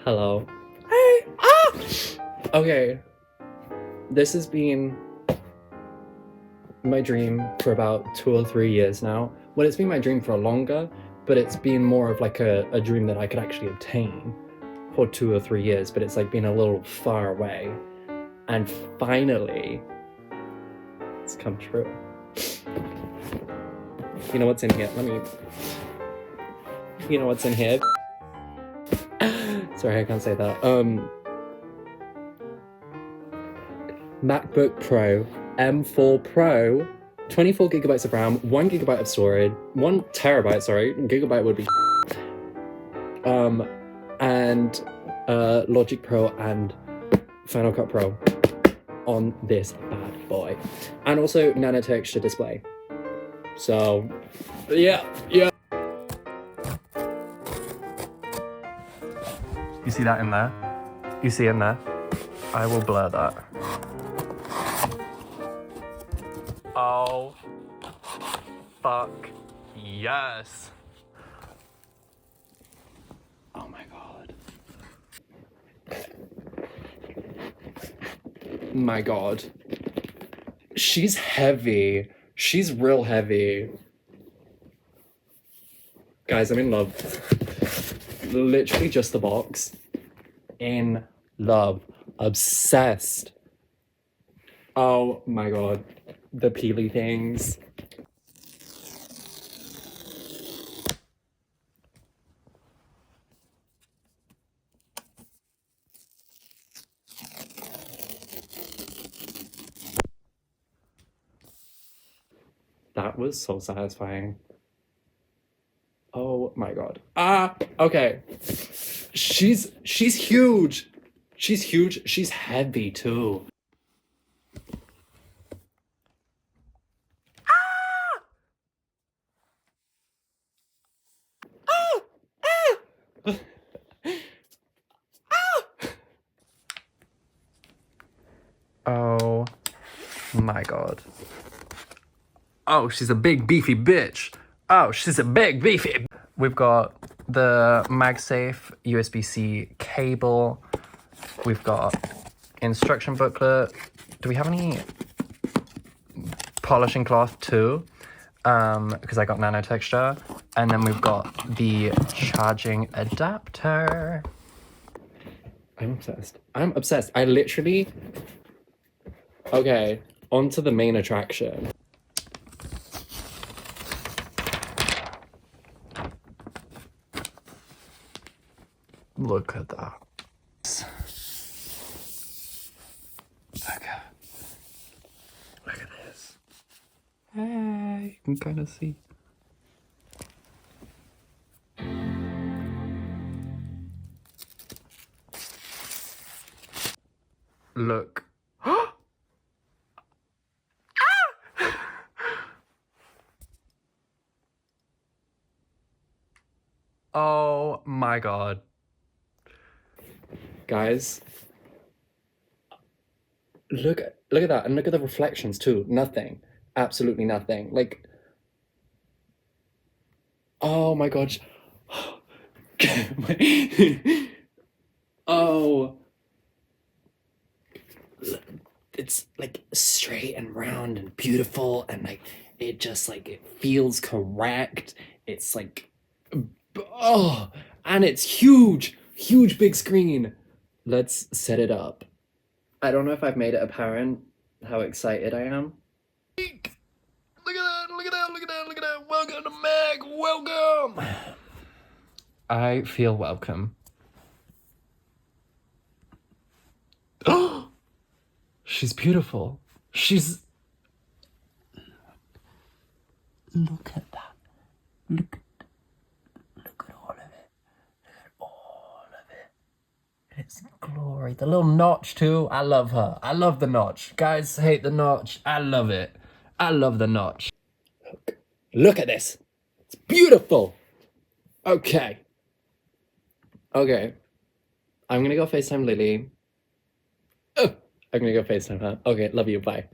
Hello. Hey! Ah! Okay. This has been my dream for about 2 or 3 years now. Well, it's been my dream for longer, but it's been more of like a dream that I could actually obtain for 2 or 3 years, but it's like been a little far away. And finally, it's come true. You know what's in here? You know what's in here? Sorry, I can't say that. MacBook Pro M4 Pro, 24 gigabytes of RAM, 1 gigabyte of storage, 1 terabyte, sorry, gigabyte would be and Logic Pro and Final Cut Pro on this bad boy. And also Nano Texture Display. So, yeah. You see that in there? You see in there? I will blur that. Oh, fuck yes. Oh my god. My god. She's heavy. She's real heavy. Guys, I'm in love. Literally just the box. In love. Obsessed. Oh my god. The peely things. That was so satisfying. Oh my god. Ah, okay. She's huge. She's huge. She's heavy too. Oh my god. Oh, she's a big beefy bitch. Oh, she's a big beefy. We've got the MagSafe USB-C cable. We've got instruction booklet. Do we have any polishing cloth too? Because I got nano texture. And then we've got the charging adapter. I'm obsessed. I'm obsessed. I literally... Okay, on to the main attraction. Look at that. Look at this. Hey, you can kind of see. Look. Oh my god. Guys, look at that, and look at the reflections too. Nothing. Absolutely nothing. Like, oh my god. Oh. It's like straight and round and beautiful, and like it just like it feels correct. It's like, oh, and it's huge big screen. Let's set it up. I don't know if I've made it apparent how excited I am. Look at that. Welcome to Mac. Welcome. I feel welcome. Oh, she's beautiful. She's... Look at that. Look at all of it. Look at all of it. It's glory. The little notch too. I love her. I love the notch. Guys hate the notch. I love it. I love the notch. Look at this. It's beautiful. Okay. I'm gonna go FaceTime Lily. I'm gonna go FaceTime her. Okay, love you. Bye.